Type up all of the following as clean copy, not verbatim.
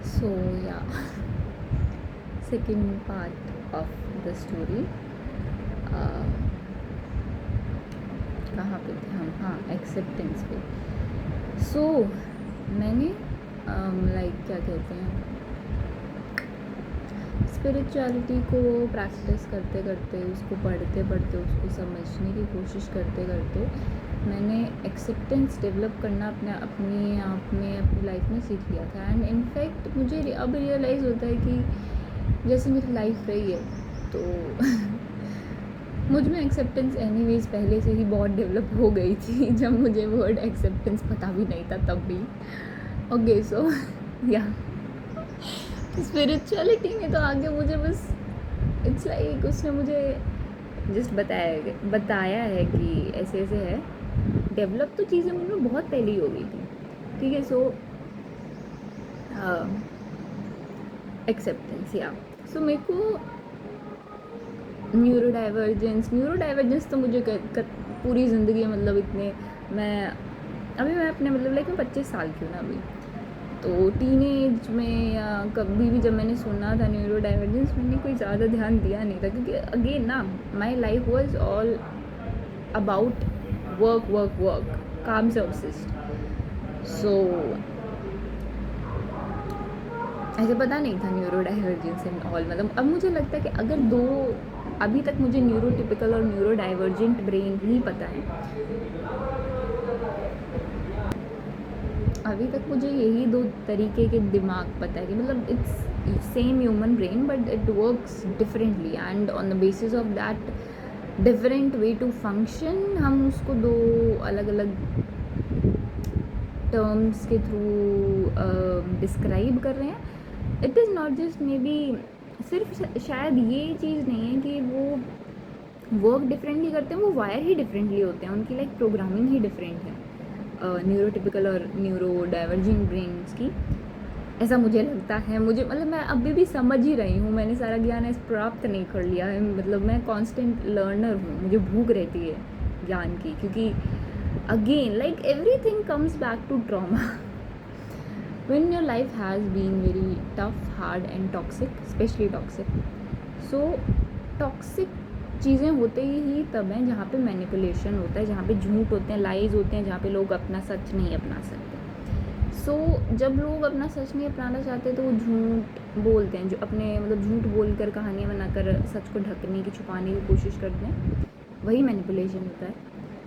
So yeah, second part of the story. कहाँ पे थे हम? हाँ, एक्सेप्टेंस पे. सो मैंने लाइक क्या कहते हैं, स्पिरिचुअलिटी को प्रैक्टिस करते करते, उसको पढ़ते पढ़ते, उसको समझने की कोशिश करते करते मैंने एक्सेप्टेंस डेवलप करना अपने आप में, अपनी लाइफ में सीख लिया था. एंड इनफैक्ट मुझे अब रियलाइज़ होता है कि जैसे मेरी लाइफ रही है तो मुझ में एक्सेप्टेंस एनीवेज पहले से ही बहुत डेवलप हो गई थी जब मुझे वर्ड एक्सेप्टेंस पता भी नहीं था तब भी. ओके सो या स्पिरिचुअलिटी में तो आगे मुझे बस इट्स लाइक उसने मुझे जस्ट बताया है कि ऐसे ऐसे है. डेवलप तो चीज़ें मुझ में बहुत पहले ही हो गई थी. ठीक है. सो एक्सेप्टेंस या सो मेरे को न्यूरो डाइवर्जेंस तो मुझे पूरी ज़िंदगी मतलब इतने मैं अपने मतलब लाइक मैं 25 साल की हूँ ना अभी. तो टीनेज में या कभी भी जब मैंने सुना था न्यूरो डाइवर्जेंस, मैंने कोई ज़्यादा ध्यान दिया नहीं था क्योंकि अगेन ना my life was all about work काम से ऑब्सेस्ड. सो ऐसे पता नहीं था न्यूरो डाइवर्जेंस एंड ऑल. मतलब अब मुझे लगता है कि अगर अभी तक मुझे न्यूरोटिपिकल और न्यूरो डाइवर्जेंट ब्रेन ही पता है, अभी तक मुझे यही 2 तरीके के दिमाग पता है कि मतलब it's same human brain but it works differently and on the basis of that different way to function हम उसको 2 अलग अलग टर्म्स के थ्रू डिस्क्राइब कर रहे हैं. It is not just may be सिर्फ शायद ये चीज़ नहीं है कि वो वर्क डिफरेंटली करते हैं, वो वायर ही डिफरेंटली होते हैं, उनकी लाइक प्रोग्रामिंग ही डिफरेंट है न्यूरोटिपिकल और न्यूरो डाइवर्जिंग ब्रेन्स की. ऐसा मुझे लगता है. मुझे मतलब मैं अभी भी समझ ही रही हूँ, मैंने सारा ज्ञान प्राप्त नहीं कर लिया है. मतलब मैं कांस्टेंट लर्नर हूँ, मुझे भूख रहती है ज्ञान की क्योंकि again like everything comes back to trauma. when your life has been very tough, hard and toxic, especially toxic, so toxic चीज़ें होते ही तब हैं जहाँ पे मैनिपुलेशन होता है, जहाँ पे झूठ होते हैं, लाइज होते हैं, जहाँ पे लोग अपना सच नहीं अपना सकते. सो जब लोग अपना सच नहीं अपनाना चाहते तो वो झूठ बोलते हैं, जो अपने मतलब झूठ बोलकर कहानियाँ बनाकर सच को ढकने की, छुपाने की कोशिश करते हैं, वही मैनिपुलेशन होता है.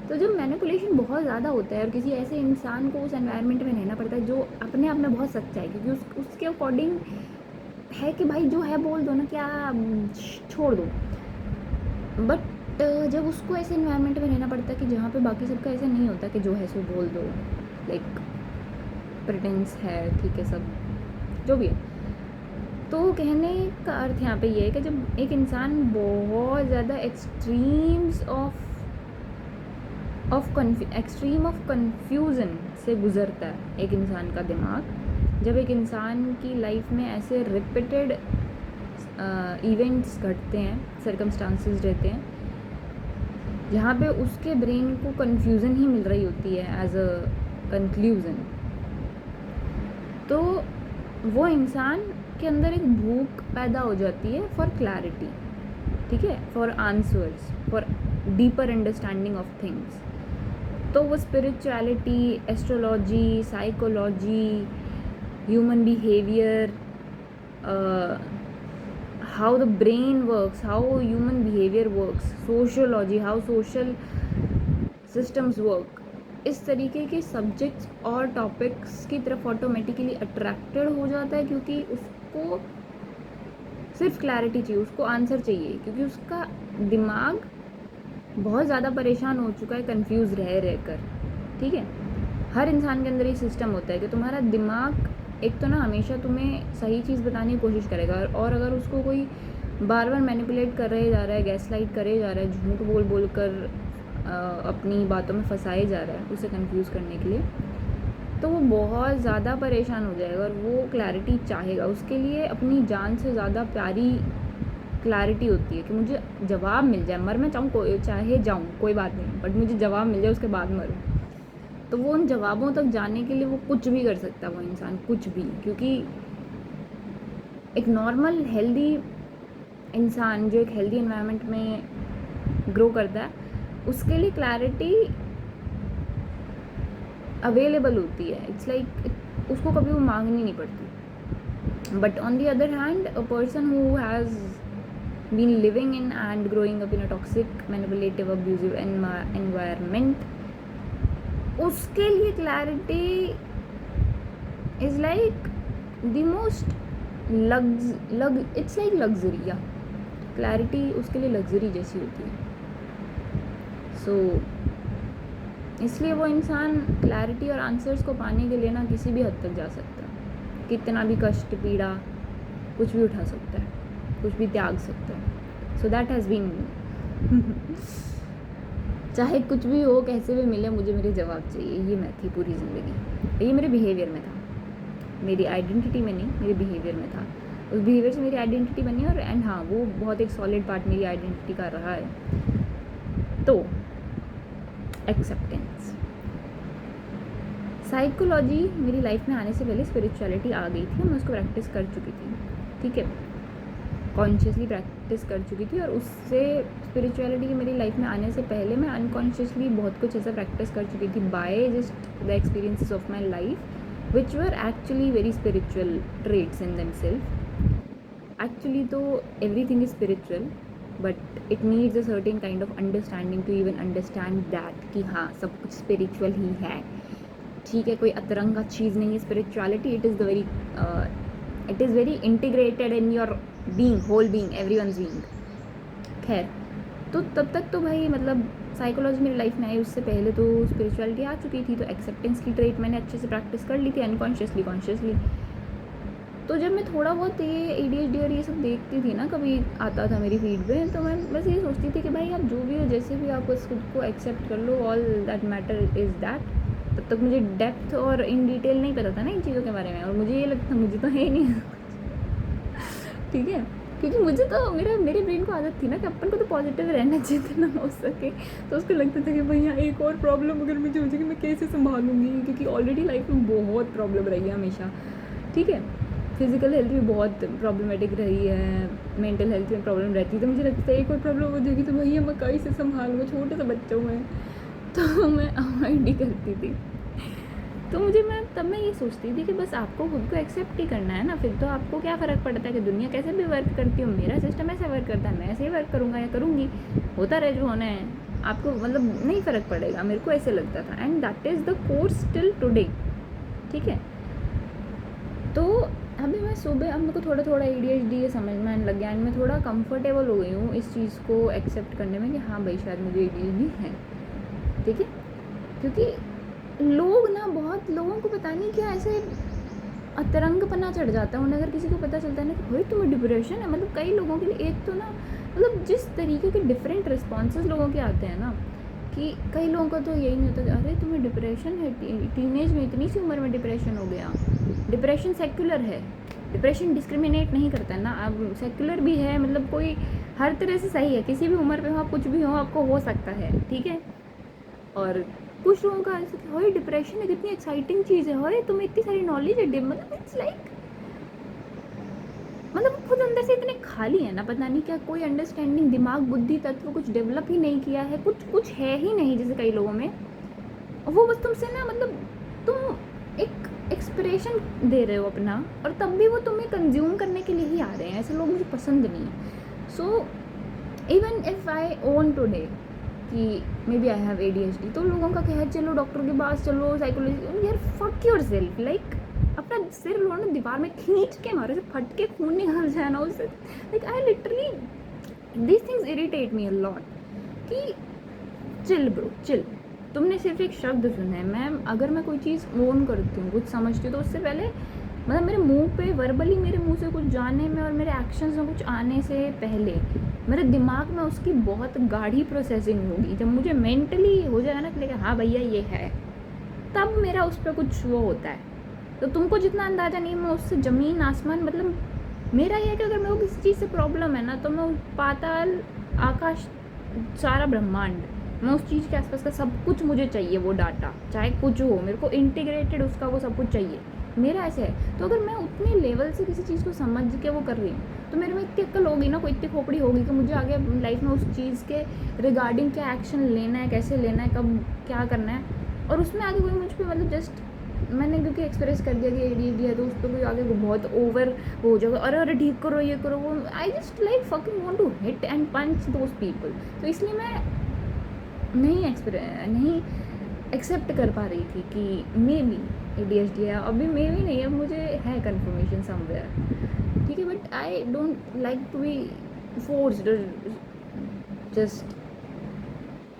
तो जब मैनिपुलेशन बहुत ज़्यादा होता है और किसी ऐसे इंसान को उस एनवायरनमेंट में रहना पड़ता है जो अपने आप में बहुत सच्चा है क्योंकि उसके अकॉर्डिंग है कि भाई जो है बोल दो ना, क्या छोड़ दो. बट जब उसको ऐसे इन्वायरमेंट में रहना पड़ता है कि जहाँ पे बाकी सबका ऐसा नहीं होता कि जो है सो बोल दो, लाइक प्रिटेंस है, ठीक है, सब जो भी है. तो कहने का अर्थ यहाँ पे ये है कि जब एक इंसान बहुत ज़्यादा एक्सट्रीम ऑफ कन्फ्यूज़न से गुज़रता है एक इंसान का दिमाग, जब एक इंसान की लाइफ में ऐसे रिपीटेड इवेंट्स घटते हैं, सर्कमस्टांसेस रहते हैं जहाँ पे उसके ब्रेन को कन्फ्यूज़न ही मिल रही होती है एज अ कंक्लूज़न, तो वो इंसान के अंदर एक भूख पैदा हो जाती है फॉर क्लैरिटी, ठीक है, for answers, for deeper understanding of things. तो वो spirituality, astrology, psychology, human behaviour, how the brain works, how human behavior works, sociology, how social systems work, इस तरीके के सब्जेक्ट्स और टॉपिक्स की तरफ ऑटोमेटिकली अट्रैक्टेड हो जाता है क्योंकि उसको सिर्फ क्लैरिटी चाहिए, उसको आंसर चाहिए क्योंकि उसका दिमाग बहुत ज़्यादा परेशान हो चुका है कंफ्यूज रह कर. ठीक है. हर इंसान के अंदर ये सिस्टम होता है कि तुम्हारा दिमाग एक तो ना हमेशा तुम्हें सही चीज़ बताने की कोशिश करेगा और अगर उसको कोई बार बार मैनिपुलेट कर रहे जा रहा है, गैसलाइट करे जा रहा है, झूठ बोल कर अपनी बातों में फंसाए जा रहा है उसे कंफ्यूज करने के लिए, तो वो बहुत ज़्यादा परेशान हो जाएगा और वो क्लैरिटी चाहेगा. उसके लिए अपनी जान से ज़्यादा प्यारी क्लैरिटी होती है कि मुझे जवाब मिल जाए, मर मैं चाहे जाऊँ कोई बात नहीं, बट मुझे जवाब मिल जाए, उसके बाद मरूँ. तो वो उन जवाबों तक जाने के लिए वो कुछ भी कर सकता है, वो इंसान कुछ भी, क्योंकि एक नॉर्मल हेल्दी इंसान जो एक हेल्दी एनवायरनमेंट में ग्रो करता है, उसके लिए क्लैरिटी अवेलेबल होती है. इट्स लाइक उसको कभी वो मांगनी नहीं पड़ती. But on the other hand, a person who has been living in and growing up in a toxic, manipulative, abusive environment, उसके लिए clarity is like the most it's like luxury. या clarity उसके लिए luxury जैसी होती है. so इसलिए वो इंसान clarity और answers को पाने के लिए ना किसी भी हद तक जा सकता है, कितना भी कष्ट पीड़ा कुछ भी उठा सकता है, कुछ भी त्याग सकता है. सो दैट हैज़ बीन चाहे कुछ भी हो, कैसे भी मिले, मुझे मेरे जवाब चाहिए. ये मैं थी पूरी ज़िंदगी. ये मेरे बिहेवियर में था, मेरी आइडेंटिटी में नहीं, मेरे बिहेवियर में था. उस बिहेवियर से मेरी आइडेंटिटी बनी और एंड हाँ, वो बहुत एक सॉलिड पार्ट मेरी आइडेंटिटी का रहा है. तो एक्सेप्टेंस. साइकोलॉजी मेरी लाइफ में आने से पहले स्पिरिचुअलिटी आ गई थी, मैं उसको प्रैक्टिस कर चुकी थी. ठीक है, कॉन्शियसली प्रैक्टिस कर चुकी थी. और उससे स्पिरिचुअलिटी की मेरी लाइफ में आने से पहले मैं अनकॉन्शियसली बहुत कुछ ऐसा प्रैक्टिस कर चुकी थी by just the experiences of my life which were actually very spiritual traits in themselves. Actually तो everything is spiritual, but it needs a certain kind of understanding to even understand that कि हाँ, सब कुछ spiritual ही है. ठीक है, कोई अतरंगा चीज़ नहीं है spirituality. It is very integrated in your being, whole being, everyone's being. खैर, तो तब तक तो भाई मतलब साइकोलॉजी मेरी लाइफ में आई, उससे पहले तो स्पिरिचुअलिटी आ चुकी थी. तो एक्सेप्टेंस की ट्रेट मैंने अच्छे से प्रैक्टिस कर ली थी अनकॉन्शियसली, कॉन्शियसली. तो जब मैं थोड़ा बहुत ये ADHD और ये सब देखती थी ना, कभी आता था मेरी फीड पे, तो मैं बस ये सोचती थी कि भाई आप जो भी हो, जैसे भी आप उस खुद को एक्सेप्ट कर लो, all that matter is that. तब तक मुझे डेप्थ और इन डिटेल नहीं पता था ना इन चीज़ों के बारे में, और मुझे ये लगता मुझे तो है ही नहीं. ठीक है, क्योंकि मुझे तो मेरे ब्रेन को आदत थी ना कि अपन को तो पॉजिटिव रहना चाहिए जितना हो सके. तो उसको लगता था कि भैया एक और प्रॉब्लम अगर मुझे हो जाएगी मैं कैसे संभालूंगी, क्योंकि ऑलरेडी लाइफ में बहुत प्रॉब्लम रही है हमेशा. ठीक है, फिजिकल हेल्थ भी बहुत प्रॉब्लमेटिक रही है, मेंटल हेल्थ में प्रॉब्लम रहती है. तो मुझे लगता है एक और प्रॉब्लम हो जाएगी तो भैया मैं कैसे संभालूंगा छोटे से बच्चों में. तो मैं अवॉइड ही करती थी. तो तब मैं ये सोचती थी कि बस आपको खुद को एक्सेप्ट ही करना है ना. फिर तो आपको क्या फ़र्क पड़ता है कि दुनिया कैसे भी वर्क करती हो, मेरा सिस्टम ऐसे वर्क करता है, मैं ऐसे ही वर्क करूँगा या करूँगी, होता रहे जो होना है. आपको मतलब नहीं फ़र्क पड़ेगा, मेरे को ऐसे लगता था. And that is the course till today. ठीक है, तो अभी मैं सुबह, अब मेरे को थोड़ा थोड़ा ADHD ये समझ में आने लग गया, एंड मैं थोड़ा कंफर्टेबल हो गई हूँ इस चीज़ को एक्सेप्ट करने में कि हाँ भाई शायद मुझे ADHD है. ठीक है, क्योंकि लोग ना, बहुत लोगों को पता नहीं क्या ऐसे अतरंगपना चढ़ जाता है उन्हें अगर किसी को पता चलता है ना कि भाई तुम्हें डिप्रेशन है. मतलब कई लोगों के लिए एक तो ना, मतलब जिस तरीके के डिफरेंट रिस्पॉन्सेज लोगों के आते हैं ना, कि कई लोगों का तो यही नहीं होता कि अरे तुम्हें डिप्रेशन है, टीनेज में इतनी सी उम्र में डिप्रेशन हो गया. डिप्रेशन सेक्युलर है, डिप्रेशन डिस्क्रिमिनेट नहीं करता है ना. अब सेक्युलर भी है, मतलब कोई हर तरह से सही है, किसी भी उम्र पे हो आप, कुछ भी हो आपको हो सकता है. ठीक है, और कुछ लोगों का ऐसा कि हाय डिप्रेशन है, कितनी एक्साइटिंग चीज़ है, हाय तुम्हें इतनी सारी नॉलेज है. मतलब इट्स लाइक, मतलब खुद अंदर से इतने खाली है ना, पता नहीं क्या, कोई अंडरस्टैंडिंग, दिमाग, बुद्धि तत्व कुछ डेवलप ही नहीं किया है, कुछ है ही नहीं जैसे कई लोगों में. और वो बस तुमसे ना, मतलब तुम एक एक्सप्रेशन दे रहे हो अपना, और तब भी वो तुम्हें कंज्यूम करने के लिए ही आ रहे हैं. ऐसे लोग मुझे पसंद नहीं है. So even if I own today कि maybe I have ADHD, तो लोगों का क्या है, चलो डॉक्टर के पास चलो, साइकोलॉजी. यार फक योर सेल्फ. लाइक अपना सिर लो ना दीवार में खींच के मारो, से फट के खून निकल जाए ना उससे. Like I literally, this things irritate me a lot. कि चिल ब्रो, चिल. तुमने सिर्फ एक शब्द सुना है. अगर मैं कोई चीज़ ओन करती हूँ, कुछ समझती हूँ, तो उससे पहले मतलब मेरे मुंह पे वर्बली मेरे मुंह से कुछ जाने में और मेरे एक्शंस में कुछ आने से पहले मेरे दिमाग में उसकी बहुत गाढ़ी प्रोसेसिंग होगी. जब मुझे मेंटली हो जाएगा ना कि हाँ भैया ये है, तब मेरा उस पर कुछ वो होता है. तो तुमको जितना अंदाज़ा नहीं, मैं उससे ज़मीन आसमान, मतलब मेरा ये है कि अगर मेरे को किसी चीज़ से प्रॉब्लम है ना, तो मैं पाताल आकाश सारा ब्रह्मांड, मैं उस चीज़ के आसपास का सब कुछ मुझे चाहिए, वो डाटा चाहे कुछ हो, मेरे को इंटीग्रेटेड उसका वो सब कुछ चाहिए. मेरा ऐसे है। तो अगर मैं उतने लेवल से किसी चीज़ को समझ के वो कर रही हूँ तो मेरे में इतनी अक्ल होगी ना, कोई इतनी खोपड़ी होगी कि मुझे आगे लाइफ में उस चीज़ के रिगार्डिंग क्या एक्शन लेना है, कैसे लेना है, कब क्या करना है। और उसमें आगे कोई मुझ पर मतलब जस्ट मैंने क्योंकि एक्सप्रेस कर दिया कि ADHD है तो उस पर कोई आगे बहुत ओवर हो जाएगा, अरे अरे ठीक करो ये करो वो, I just like fucking want to hit and punch those people. तो इसलिए मैं नहीं एक्सेप्ट कर पा रही थी कि मे बी ADHD है। अभी मे बी नहीं है, मुझे है कन्फर्मेशन समवेयर, ठीक है, but I don't like to be forced. Just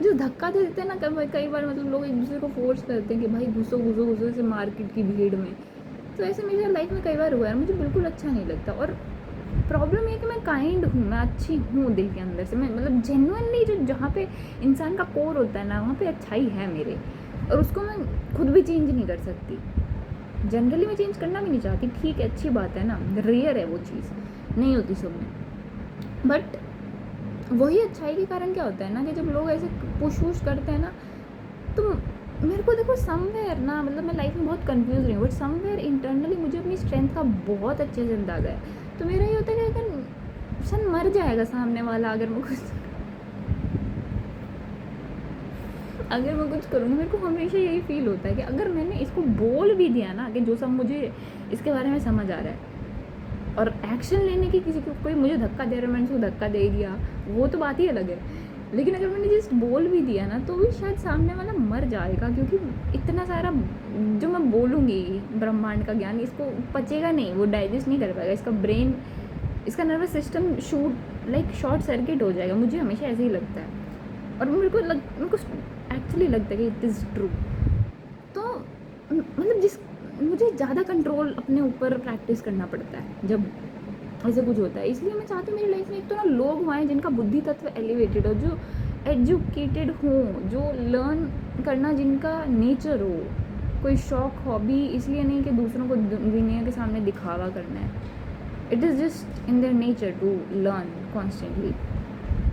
जो धक्का दे देते हैं ना कई बार, मतलब लोग एक दूसरे को फोर्स करते हैं कि भाई घुसो घुसो घुसो इसे मार्केट की भीड़ में। तो ऐसे मेरे लाइफ में कई बार हुआ है, मुझे बिल्कुल अच्छा नहीं लगता। और प्रॉब्लम ये है कि मैं काइंड हूँ, मैं अच्छी हूँ दिल के अंदर से, मैं मतलब जेन्युइनली जो जहाँ पे इंसान का कोर होता है ना वहाँ पे अच्छाई है मेरे, और उसको मैं खुद भी चेंज नहीं कर सकती। जनरली मैं चेंज करना भी नहीं चाहती, ठीक है अच्छी बात है ना, रेयर है वो चीज़, नहीं होती सब में। बट वही अच्छाई के कारण क्या होता है ना कि जब लोग ऐसे पुश वुश करते हैं ना, तो मेरे को देखो समवेयर ना, मतलब मैं लाइफ में बहुत कंफ्यूज रही हूँ, बट समवेयर इंटरनली मुझे अपनी स्ट्रेंथ का बहुत अच्छे से अंदाजा है। तो मेरा ये होता है कि अगर सन मर जाएगा सामने वाला अगर मैं कुछ करूँगी, मेरे को हमेशा यही फील होता है कि अगर मैंने इसको बोल भी दिया ना कि जो सब मुझे इसके बारे में समझ आ रहा है, और एक्शन लेने की किसी को कोई मुझे धक्का दे रहा है, मैंने उसको धक्का दे दिया, वो तो बात ही अलग है। लेकिन अगर मैंने जस्ट बोल भी दिया ना तो भी शायद सामने वाला मर जाएगा, क्योंकि इतना सारा जो मैं बोलूँगी ब्रह्मांड का ज्ञान इसको पचेगा नहीं, वो डाइजेस्ट नहीं कर पाएगा, इसका ब्रेन, इसका नर्वस सिस्टम शॉर्ट सर्किट हो जाएगा। मुझे हमेशा ऐसे ही लगता है, और मेरे को एक्चुअली लगता है कि इट इज़ ट्रू। तो मतलब मुझे ज़्यादा कंट्रोल अपने ऊपर प्रैक्टिस करना पड़ता है जब ऐसे कुछ होता है। इसलिए मैं चाहती हूँ मेरी लाइफ में एक तो ना लोग हुए जिनका बुद्धि तत्व एलिवेटेड हो, जो एजुकेटेड हो, जो लर्न करना जिनका नेचर हो, कोई शौक हॉबी इसलिए नहीं कि दूसरों को दुनिया के सामने दिखावा करना है, it is just in their nature to learn constantly,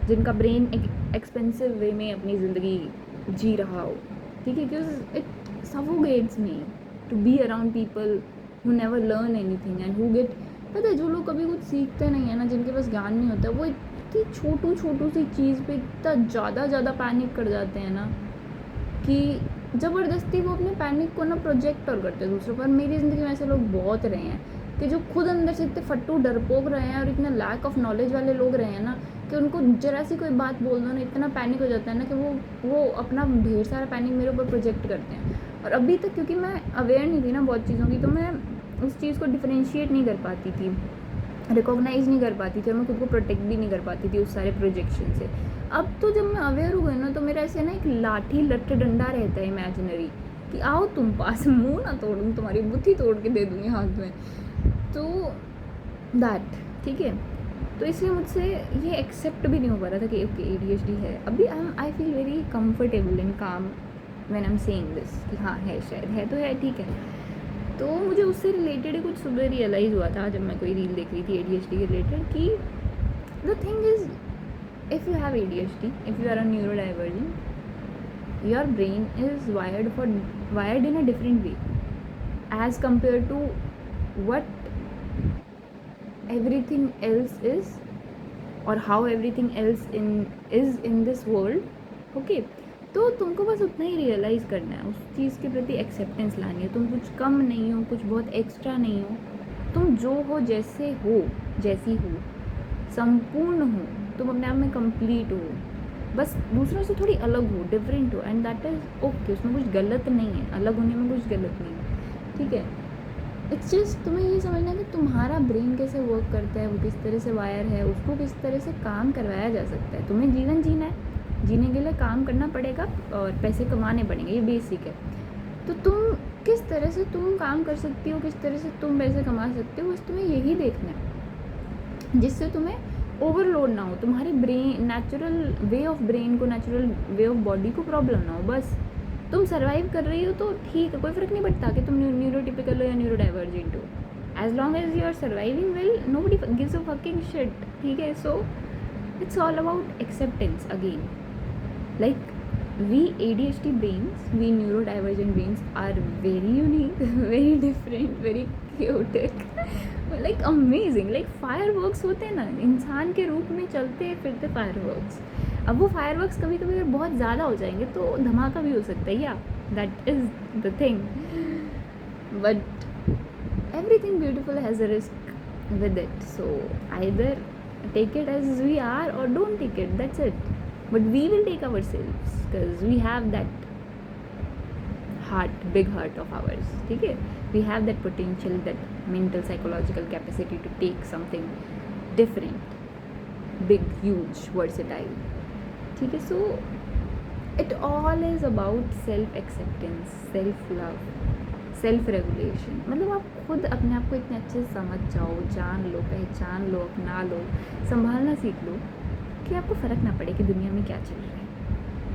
जिनका ब्रेन एक एक्सपेंसिव वे में अपनी ज़िंदगी जी रहा हो, ठीक है, because it suffocates me to be around people who never learn anything and who get, पता है जो लोग कभी कुछ सीखते नहीं है ना, जिनके पास ज्ञान नहीं होता, वो इतनी छोटू सी चीज़ पे इतना ज़्यादा पैनिक कर जाते हैं ना कि ज़बरदस्ती वो अपने पैनिक को ना प्रोजेक्ट और करते हैं दूसरों पर। मेरी ज़िंदगी में ऐसे लोग बहुत रहे हैं कि जो खुद अंदर से इतने फट्टू डरपोक रहे हैं और इतना लैक ऑफ नॉलेज वाले लोग रहे हैं ना कि उनको जरा सी कोई बात बोल दो ना इतना पैनिक हो जाता है ना कि वो अपना ढेर सारा पैनिक मेरे ऊपर प्रोजेक्ट करते हैं। और अभी तक क्योंकि मैं अवेयर नहीं थी ना बहुत चीज़ों की, तो मैं उस चीज़ को डिफरेंशिएट नहीं कर पाती थी, रिकॉग्नाइज़ नहीं कर पाती थी, और मैं खुद को प्रोटेक्ट भी नहीं कर पाती थी उस सारे प्रोजेक्शन से। अब तो जब मैं अवेयर हो गई ना तो मेरा ऐसे ना एक लाठी लट्ठ डंडा रहता है इमेजिनरी कि आओ तुम पास, मुंह ना तोड़ूँ, तुम्हारी बुद्धि तोड़ के दे दूँगी हाथ में, तो दैट, ठीक है। तो इसलिए मुझसे ये एक्सेप्ट भी नहीं हो पा रहा था कि ओके ADHD है। अभी I feel very comfortable and calm when I am saying this कि हाँ है, शायद है तो है, ठीक है। तो मुझे उससे रिलेटेड ही कुछ सुबह रियलाइज़ हुआ था जब मैं कोई रील देख रही थी ADHD के रिलेटेड कि the thing is if you have ADHD, if you are a neurodivergent, your brain is wired in a different way as compare to what everything else is or how everything else is in this world, okay। तो तुमको बस उतना ही realise करना है, उस चीज़ के प्रति acceptance लानी है। तुम कुछ कम नहीं हो, कुछ बहुत एक्स्ट्रा नहीं हो, तुम जो हो, जैसे हो, जैसी हो, संपूर्ण हो, तुम अपने आप में कंप्लीट हो, बस दूसरों से थोड़ी अलग हो, डिफरेंट हो, एंड दैट इज़ ओके। उसमें कुछ गलत नहीं है, अलग होने में कुछ गलत नहीं है, ठीक है। इट्स जस्ट तुम्हें ये समझना है कि तुम्हारा ब्रेन कैसे वर्क करता है, वो किस तरह से वायर है, उसको किस तरह से काम करवाया जा सकता है। तुम्हें जीवन जीना है, जीने के लिए काम करना पड़ेगा और पैसे कमाने पड़ेंगे, ये बेसिक है। तो तुम किस तरह से तुम काम कर सकती हो, किस तरह से तुम पैसे कमा सकते हो, बस तुम्हें यही देखना है, जिससे तुम्हें ओवरलोड ना हो, तुम्हारे brain natural way of brain को, नेचुरल वे ऑफ बॉडी को प्रॉब्लम ना हो। बस तुम सर्वाइव कर रही हो तो ठीक है, कोई फ़र्क नहीं पड़ता कि तुम न्यूरोटिपिकल हो या न्यूरोडाइवर्जेंट हो, as long as you are surviving well, nobody gives a fucking shit, ठीक है। So it's all about acceptance again, like we ADHD brains, we neurodivergent brains are very unique, very different, very chaotic, like amazing, like fireworks होते हैं ना, इंसान के रूप में चलते फिरते fireworks. अब वो fireworks कभी कभी अगर बहुत ज़्यादा हो जाएंगे तो धमाका भी हो सकता है, या that is the thing. But everything beautiful has a risk with it, so either take it as we are or don't take it, that's it. But we will take ourselves because we have that heart, big heart of ours, ठीक है. We have that potential, that mental psychological capacity to take something different, big, huge, versatile, ठीक है. So it all is about self acceptance, self love, self regulation. मतलब आप खुद अपने आप को इतने अच्छे से समझ जाओ, जान लो, पहचान लो, अपना लो, संभालना सीख लो कि आपको फ़र्क ना पड़े कि दुनिया में क्या चल रहा है.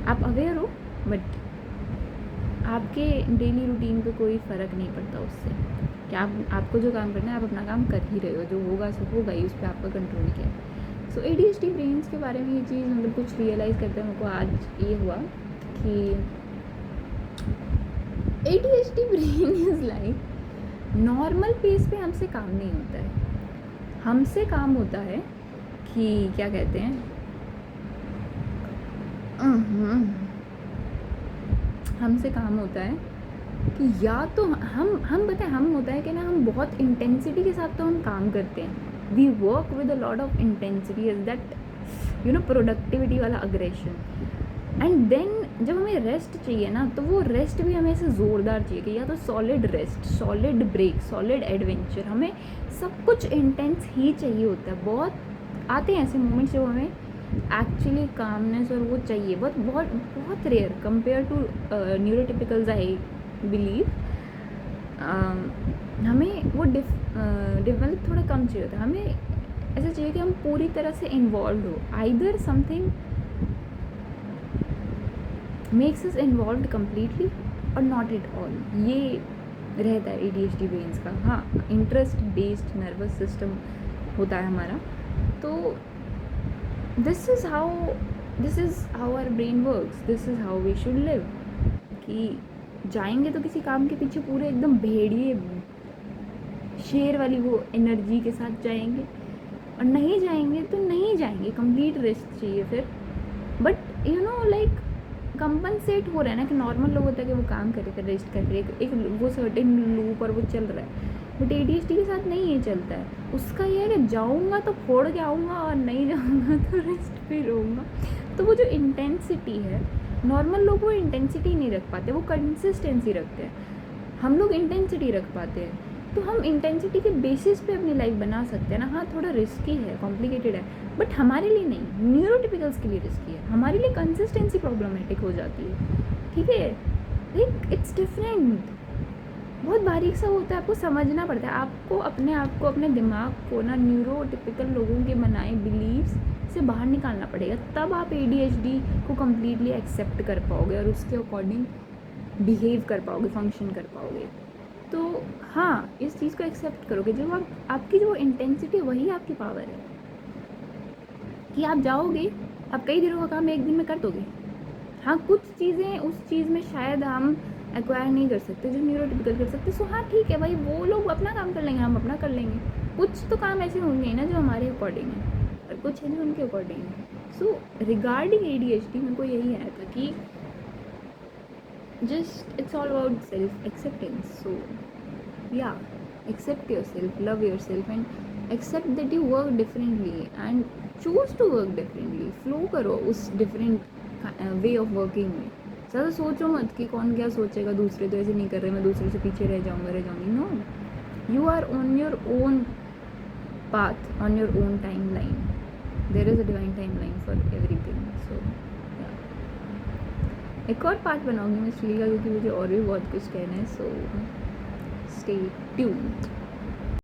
आप अवेयर हो, बट आपके डेली रूटीन पे कोई फ़र्क नहीं पड़ता उससे कि आपको जो काम करना है आप अपना काम कर ही रहे हो, जो होगा सो होगा ही, उस पर आपका कंट्रोल क्या है. सो ADHD ब्रेन्स के बारे में ये चीज़ मतलब कुछ रियलाइज़ करते हैं मुझको आज ये हुआ कि ADHD brain is like normal pace पे हमसे काम नहीं होता है. हमसे काम होता है कि क्या कहते हैं, हमसे काम होता है कि या तो हम बताएं, हम होता है कि ना हम बहुत इंटेंसिटी के साथ तो हम काम करते हैं. We work with a lot of intensity, is that you know productivity वाला अग्रेशन. एंड देन जब हमें रेस्ट चाहिए ना, तो वो रेस्ट भी हमें ऐसे ज़ोरदार चाहिए कि या तो solid rest, solid break, solid adventure. हमें सब कुछ इंटेंस ही चाहिए होता है. बहुत आते हैं ऐसे मोमेंट्स जो हमें एक्चुअली कामनेस और वो चाहिए, बहुत बहुत बहुत rare compare to neurotypicals I believe. हमें वो डेवलप थोड़ा कम चाहिए होता है. हमें ऐसा चाहिए कि हम पूरी तरह से इन्वॉल्व हो. Either something makes us involve completely और नॉट एट ऑल. ये रहता है ADHD ब्रेन्स का. हाँ, इंटरेस्ट बेस्ड नर्वस सिस्टम होता है हमारा. तो this is how our brain works, this is how we should live. कि जाएंगे तो किसी काम के पीछे पूरे एकदम भेड़िए शेर वाली वो एनर्जी के साथ जाएंगे, और नहीं जाएंगे तो नहीं जाएंगे, कंप्लीट रेस्ट चाहिए फिर. But you know like compensate हो रहा है ना, कि नॉर्मल लोग होता है कि वो काम कर रहे थे, रेस्ट कर रहे, एक वो सर्टेन लूप और वो चल रहा है. बट ADHD के साथ नहीं ये चलता है. उसका ये है कि जाऊँगा तो फोड़ के आऊँगा और नहीं जाऊँगा तो रेस्ट पे रहूँगा. तो वो जो इंटेंसिटी है, नॉर्मल लोग वो इंटेंसिटी नहीं रख पाते, वो कंसिस्टेंसी रखते हैं. हम लोग इंटेंसिटी रख पाते हैं. तो हम इंटेंसिटी के बेसिस पे अपनी लाइफ बना सकते हैं ना. हाँ, थोड़ा रिस्की है, कॉम्प्लिकेटेड है, बट हमारे लिए नहीं, न्यूरोटिपिकल्स के लिए रिस्की है. हमारे लिए कंसिस्टेंसी प्रॉब्लमेटिक हो जाती है, ठीक है. लाइक इट्स डिफरेंट, बहुत बारीक सा होता है. आपको समझना पड़ता है. आपको अपने आप को, अपने दिमाग को ना न्यूरोटिपिकल लोगों के बनाए बिलीव्स से बाहर निकालना पड़ेगा. तब आप ADHD को कम्प्लीटली एक्सेप्ट कर पाओगे और उसके अकॉर्डिंग बिहेव कर पाओगे, फंक्शन कर पाओगे. तो हाँ, इस चीज़ को एक्सेप्ट करोगे. जो आपकी जो इंटेंसिटी है वही आपकी पावर है. कि आप जाओगे, आप कई दिनों का काम एक दिन में कर दोगे. हाँ, कुछ चीज़ें उस चीज़ में शायद हम एक्वायर नहीं कर सकते जो न्यूरोटिपिकल कर सकते. सो हाँ, ठीक है भाई, वो लोग अपना काम कर लेंगे, हम अपना कर लेंगे. कुछ तो काम ऐसे होंगे ना जो हमारे अकॉर्डिंग है, और कुछ है जो उनके अकॉर्डिंग है. सो रिगार्डिंग ADHD मेरे को यही आया था कि just it's all about self acceptance. So yeah, accept yourself, love yourself, and accept that you work differently and choose to work differently. Flow करो उस different way of working में. ज़्यादा सोचो मत कि कौन क्या सोचेगा, दूसरे तो ऐसे नहीं कर रहे, मैं दूसरे से पीछे रह जाऊँगी. No, you are on your own path, on your own timeline. There is a divine timeline for everything. So एक और पार्ट बनाऊंगी मैं श्री का, क्योंकि मुझे और भी बहुत कुछ कहना है. So stay tuned.